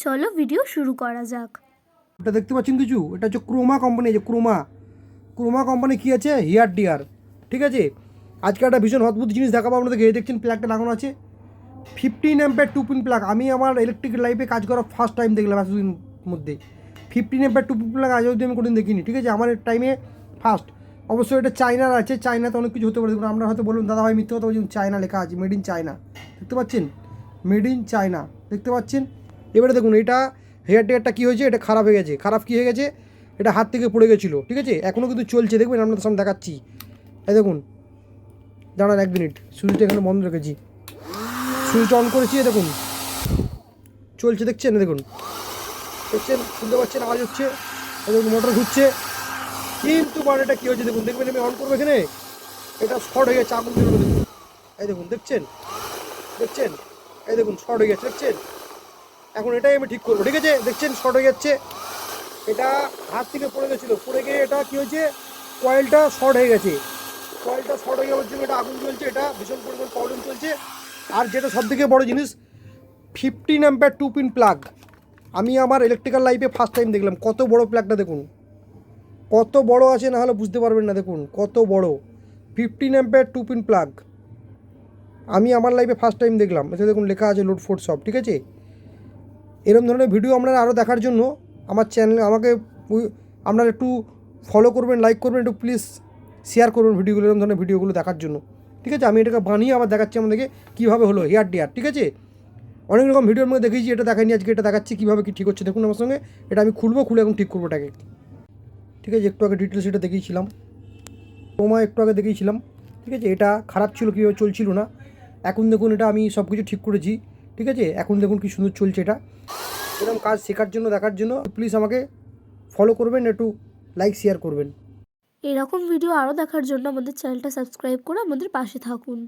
চলো ভিডিও শুরু করা যাক। এটা দেখতে পাচ্ছেন কিছু, এটা হচ্ছে ক্রোমা কোম্পানি, যে ক্রোমা কোম্পানি কী আছে, হেয়ার ডিয়ার। ঠিক আছে, আজকে একটা ভীষণ অদ্ভুত জিনিস দেখাবো আপনাদেরকে। এই দেখছেন প্লাগটা লাগানো আছে, 15 অ্যাম্পের 2 পিন প্লাগ। আমি আমার ইলেকট্রিক লাইফে কাজ করা ফার্স্ট টাইম দেখলাম এতদিন মধ্যে। 15 অ্যাম্পের 2 পিন প্লাগ আজ অবধি আমি কোনোদিন দেখিনি। ঠিক আছে, আমার টাইমে ফার্স্ট। অবশ্যই এটা চায়নার আছে, চায়নাতে অনেক কিছু হতে পারে। দেখুন, আমরা হয়তো বলুন দাদা ভাই মিথ্যে কথা বলছেন, চায়না লেখা আছে, মেড ইন চায়না। দেখতে পাচ্ছেন, মেড ইন চায়না দেখতে পাচ্ছেন। এবারে দেখুন, এটা হেয়ার ডেয়ারটা কী হয়েছে, এটা খারাপ হয়ে গেছে। খারাপ কী হয়ে গেছে, এটা হাত থেকে পড়ে গেছিলো। ঠিক আছে, এখনও কিন্তু চলছে, দেখবেন আপনাদের সামনে দেখাচ্ছি। এই দেখুন, দাঁড়ান 1 মিনিট, সুইচটা এখানে বন্ধ রেখেছি, সুইচ অন করেছি, দেখুন চলছে, দেখছেন, দেখুন শুনতে পাচ্ছেন আওয়াজ হচ্ছে, দেখুন মোটর ঘুরছে। কিন্তু এটা কী হয়েছে দেখুন, দেখবেন আমি অন করবো এখানে, এটা শর্ট হয়ে গেছে, আগুন বেরোবে দেখুন। এই দেখুন, দেখছেন, এই দেখুন শর্ট হয়ে গেছে, দেখছেন। এখন এটাই আমি ঠিক করবো। ঠিক আছে, দেখছেন শর্ট হয়ে যাচ্ছে, এটা হাত থেকে পড়ে গেছিলো, পড়ে গিয়ে এটা কী হয়েছে, কয়েলটা শর্ট হয়ে গেছে। কয়েলটা শর্ট হয়ে যাওয়ার জন্য এটা আগুন জ্বলছে, এটা ভীষণ পরিমাণ প্রবলেম চলছে। আর যেটা সবথেকে বড় জিনিস, 15 অ্যাম্পের 2 পিন প্লাগ। আমি আমার ইলেকট্রিক্যাল লাইফে ফার্স্ট টাইম দেখলাম। কত বড় প্লাগটা দেখুন, কত বড় আছে, না হলে বুঝতে পারবেন না। দেখুন কত বড়, 15 অ্যাম্পের 2 পিন প্লাগ আমি আমার লাইফে ফার্স্ট টাইম দেখলাম। এতে দেখুন লেখা আছে লোড ফোর্স সব। ঠিক আছে, এরকম ধরনের ভিডিও আপনারা আরও দেখার জন্য আমার চ্যানেলে আমাকে আপনারা একটু ফলো করবেন, লাইক করবেন, একটু প্লিজ শেয়ার করবেন ভিডিওগুলো, এরকম ধরনের ভিডিওগুলো দেখার জন্য। ঠিক আছে, আমি এটাকে বানিয়ে আবার দেখাচ্ছি আমাদেরকে কীভাবে হলো হেয়ার ডিয়ার। ঠিক আছে, অনেক রকম ভিডিওর মধ্যে দেখেছি, এটা দেখাইনি, আজকে এটা দেখাচ্ছি কীভাবে কী ঠিক হচ্ছে। দেখুন আমার সঙ্গে, এটা আমি খুলে এখন ঠিক করবো এটাকে। ঠিক আছে, একটু আগে ডিটেলস এটা দেখিয়েছিলাম, একটু আগে দেখিয়েছিলাম। ঠিক আছে, এটা খারাপ ছিল, কীভাবে চলছিল না। এখন দেখুন, এটা আমি সব কিছু ঠিক করেছি। ঠিক আছে, এখন দেখুন কী সুন্দর চলছে। এটা এরকম কাজ শেখার জন্য, দেখার জন্য প্লিজ আমাকে ফলো করবেন, একটু লাইক শেয়ার করবেন। এরকম ভিডিও আরও দেখার জন্য আমাদের চ্যানেলটা সাবস্ক্রাইব করে আমাদের পাশে থাকুন।